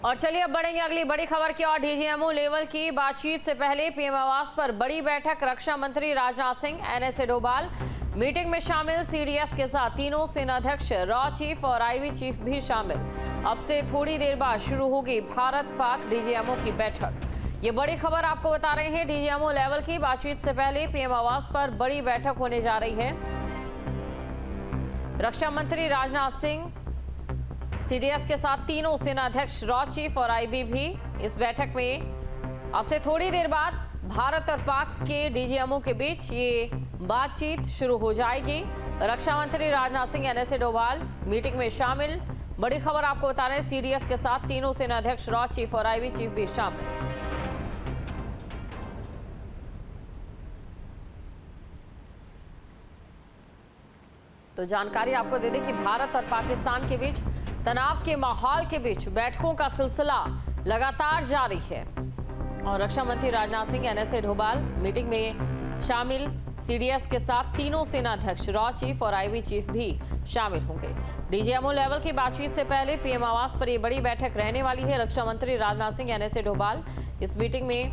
और चलिए अब बढ़ेंगे अगली बड़ी खबर की ओर। डीजीएमओ लेवल की बातचीत से पहले पीएम आवास पर बड़ी बैठक। रक्षा मंत्री राजनाथ सिंह, एनएसए डोभाल मीटिंग में शामिल। सीडीएस के साथ तीनों सेनाध्यक्ष, रॉ चीफ और आईबी चीफ भी शामिल। अब से थोड़ी देर बाद शुरू होगी भारत पाक डीजीएमओ की बैठक। ये बड़ी खबर आपको बता रहे हैं। डीजीएमओ लेवल की बातचीत से पहले पीएम आवास पर बड़ी बैठक होने जा रही है। रक्षा मंत्री राजनाथ सिंह, सीडीएस के साथ तीनों सेनाध्यक्ष, रॉ चीफ और आईबी भी इस बैठक में। अब से थोड़ी देर बाद भारत और पाक के डीजीएमओ के बीच ये बातचीत शुरू हो जाएगी। रक्षा मंत्री राजनाथ सिंह, एनएसए डोभाल मीटिंग में शामिल। बड़ी खबर आपको बता रहे हैं, सीडीएस के साथ तीनों सेनाध्यक्ष, रॉ चीफ और आईबी चीफ भी शामिल। तो जानकारी आपको दे दें कि भारत और पाकिस्तान के बीच तनाव के माहौल के बीच बैठकों का सिलसिला लगातार जारी है। और रक्षा मंत्री राजनाथ सिंह, एनएसए डोभाल मीटिंग में शामिल। सीडीएस के साथ तीनों सेनाध्यक्ष, रॉ चीफ और आईबी चीफ भी शामिल होंगे। डीजीएमओ लेवल की बातचीत से पहले पीएम आवास पर यह बड़ी बैठक रहने वाली है। रक्षा मंत्री राजनाथ सिंह, एनएसए डोभाल इस मीटिंग में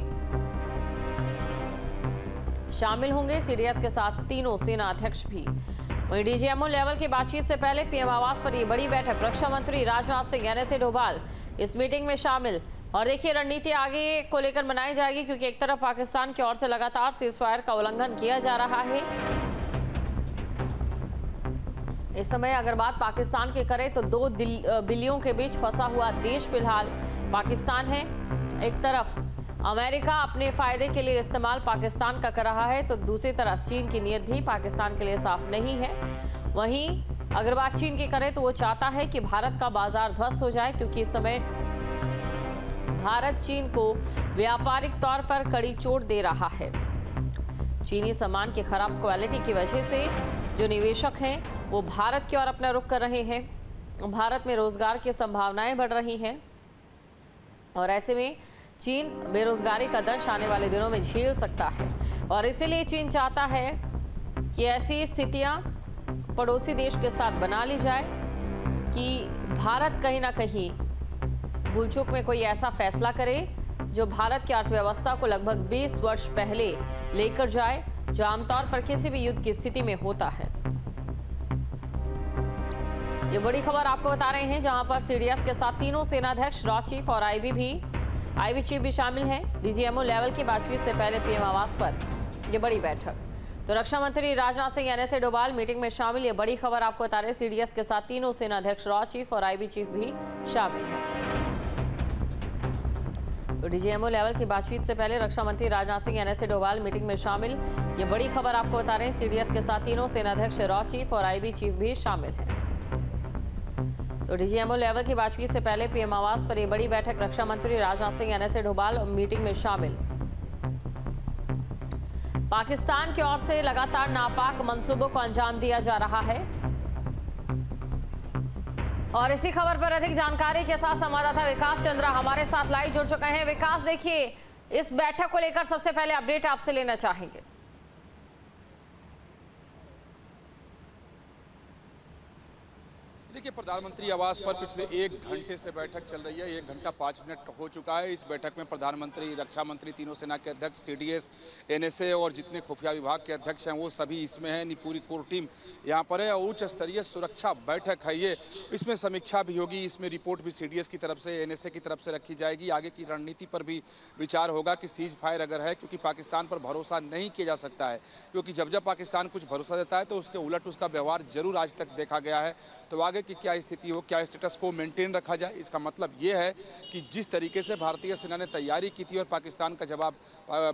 शामिल होंगे। सीडीएस के साथ तीनों सेनाध्यक्ष भी। वहीं डीजीएमओ लेवल की बातचीत से पहले पीएम आवास पर यह बड़ी बैठक। रक्षा मंत्री राजनाथ सिंह, एनएसए डोभाल इस मीटिंग में शामिल। और देखिए, रणनीति आगे को लेकर बनाई जाएगी, क्योंकि एक तरफ पाकिस्तान की ओर से लगातार सीजफायर का उल्लंघन किया जा रहा है। इस समय अगर बात पाकिस्तान की करें तो दो बिल्लियों के बीच फंसा हुआ देश फिलहाल पाकिस्तान है। एक तरफ अमेरिका अपने फायदे के लिए इस्तेमाल पाकिस्तान का कर रहा है, तो दूसरी तरफ चीन की नीयत भी पाकिस्तान के लिए साफ नहीं है। वहीं अगर बात चीन की करें तो वो चाहता है कि भारत का बाजार ध्वस्त हो जाए, क्योंकि इस समय भारत चीन को व्यापारिक तौर पर कड़ी चोट दे रहा है। चीनी सामान की खराब क्वालिटी की वजह से जो निवेशक हैं वो भारत की ओर अपना रुख कर रहे हैं। भारत में रोजगार की संभावनाएं बढ़ रही हैं और ऐसे में चीन बेरोजगारी का दंश आने वाले दिनों में झेल सकता है। और इसीलिए चीन चाहता है कि ऐसी स्थितियां पड़ोसी देश के साथ बना ली जाए कि भारत कहीं ना कहीं भूल चूक में कोई ऐसा फैसला करे जो भारत की अर्थव्यवस्था को लगभग 20 वर्ष पहले लेकर जाए, जो आमतौर पर किसी भी युद्ध की स्थिति में होता है। ये बड़ी खबर आपको बता रहे हैं, जहां पर सीडीएस के साथ तीनों सेनाध्यक्ष, रॉ चीफ और आईबी चीफ भी शामिल हैं। डीजीएमओ लेवल की बातचीत से पहले पीएम आवास पर यह बड़ी बैठक। तो रक्षा मंत्री राजनाथ सिंह, एनएसए डोभाल मीटिंग में शामिल। ये बड़ी खबर आपको बता रहे, सीडीएस के साथ तीनों सेनाध्यक्ष, रॉ चीफ और आईबी चीफ भी शामिल हैं। तो डीजीएमओ लेवल की बातचीत से पहले रक्षा मंत्री राजनाथ सिंह, एनएसए डोभाल मीटिंग में शामिल। ये बड़ी खबर आपको बता रहे हैं, सीडीएस के साथ तीनों सेनाध्यक्ष, रॉ चीफ और आईबी चीफ भी शामिल हैं। तो डीजीएमओ लेवल की बातचीत से पहले पीएम आवास पर यह बड़ी बैठक। रक्षा मंत्री राजनाथ सिंह, एनएसए डोभाल मीटिंग में शामिल। पाकिस्तान की ओर से लगातार नापाक मंसूबों को अंजाम दिया जा रहा है। और इसी खबर पर अधिक जानकारी के साथ संवाददाता विकास चंद्रा हमारे साथ लाइव जुड़ चुके हैं। विकास, देखिए, इस बैठक को लेकर सबसे पहले अपडेट आपसे लेना चाहेंगे। देखिए, प्रधानमंत्री आवास पर पिछले 1 घंटे से बैठक चल रही है। 1 घंटा 5 मिनट हो चुका है। इस बैठक में प्रधानमंत्री, रक्षा मंत्री, तीनों सेना के अध्यक्ष, सीडीएस, एनएसए और जितने खुफिया विभाग के अध्यक्ष हैं वो सभी इसमें हैं। पूरी कोर टीम यहाँ पर है और उच्च स्तरीय सुरक्षा बैठक है ये। इसमें समीक्षा भी होगी, इसमें रिपोर्ट भी सीडीएस की तरफ से, एनएसए की तरफ से रखी जाएगी। आगे की रणनीति पर भी विचार होगा कि सीज फायर अगर है, क्योंकि पाकिस्तान पर भरोसा नहीं किया जा सकता है, क्योंकि जब जब पाकिस्तान कुछ भरोसा देता है तो उसके उलट उसका व्यवहार जरूर आज तक देखा गया है। तो आगे की क्या स्थिति हो, क्या स्टेटस को मेंटेन रखा जाए, इसका मतलब ये है कि जिस तरीके से भारतीय सेना ने तैयारी की थी और पाकिस्तान का जवाब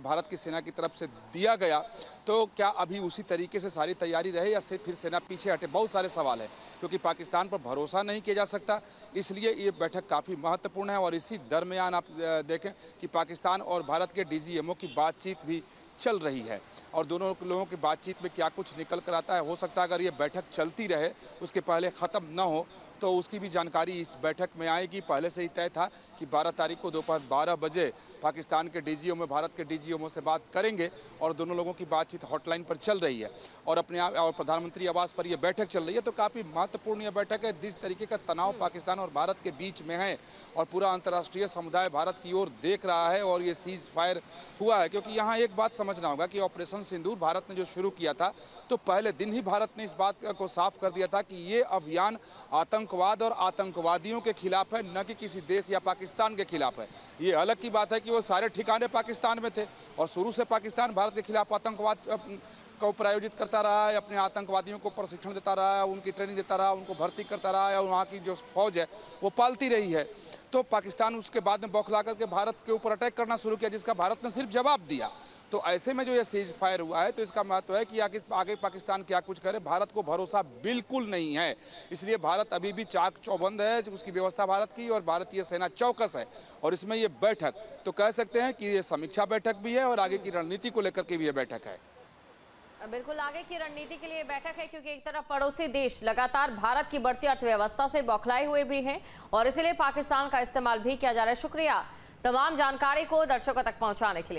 भारत की सेना की तरफ से दिया गया, तो क्या अभी उसी तरीके से सारी तैयारी रहे या फिर सेना पीछे हटे। बहुत सारे सवाल हैं, क्योंकि पाकिस्तान पर भरोसा नहीं किया जा सकता। इसलिए ये बैठक काफ़ी महत्वपूर्ण है। और इसी दरमियान आप देखें कि पाकिस्तान और भारत के डीजीएमओ की बातचीत भी चल रही है और दोनों लोगों की बातचीत में क्या कुछ निकल कर आता है। हो सकता है अगर ये बैठक चलती रहे, उसके पहले ख़त्म ना हो, तो उसकी भी जानकारी इस बैठक में आएगी। पहले से ही तय था कि 12 तारीख को दोपहर 12 बजे पाकिस्तान के डीजीएमओ भारत के डीजीएमओ से बात करेंगे और दोनों लोगों की बातचीत हॉटलाइन पर चल रही है और अपने आप और प्रधानमंत्री आवास पर यह बैठक चल रही है। तो काफ़ी महत्वपूर्ण यह बैठक है। जिस तरीके का तनाव पाकिस्तान और भारत के बीच में है और पूरा अंतर्राष्ट्रीय समुदाय भारत की ओर देख रहा है और ये सीज फायर हुआ है, क्योंकि यहाँ एक बात समझना होगा कि ऑपरेशन सिंदूर भारत ने जो शुरू किया था, तो पहले दिन ही भारत ने इस बात को साफ कर दिया था कि ये अभियान आतंकवाद और आतंकवादियों के खिलाफ है, न कि किसी देश या पाकिस्तान के खिलाफ है। ये अलग की बात है कि वो सारे ठिकाने पाकिस्तान में थे और शुरू से पाकिस्तान भारत के खिलाफ आतंकवाद को प्रायोजित करता रहा है, अपने आतंकवादियों को प्रशिक्षण देता रहा है, उनकी ट्रेनिंग देता रहा, उनको भर्ती करता रहा है और वहाँ की जो फौज है वो पालती रही है। तो पाकिस्तान उसके बाद में बौखला करके भारत के ऊपर अटैक करना शुरू किया, जिसका भारत ने सिर्फ जवाब दिया। तो ऐसे में जो ये सीज फायर हुआ है, तो इसका महत्व है कि आगे पाकिस्तान क्या कुछ करे, भारत को भरोसा बिल्कुल नहीं है। इसलिए भारत अभी भी चाक चौबंद है, उसकी व्यवस्था भारत की और भारतीय सेना चौकस है। और इसमें ये बैठक तो कह सकते हैं कि ये समीक्षा बैठक भी है और आगे की रणनीति को लेकर के भी ये बैठक है। बिल्कुल आगे की रणनीति के लिए बैठक है, क्योंकि एक तरफ पड़ोसी देश लगातार भारत की बढ़ती अर्थव्यवस्था से बौखलाए हुए भी हैं और इसीलिए पाकिस्तान का इस्तेमाल भी किया जा रहा है। शुक्रिया तमाम जानकारी को दर्शकों तक पहुंचाने के लिए।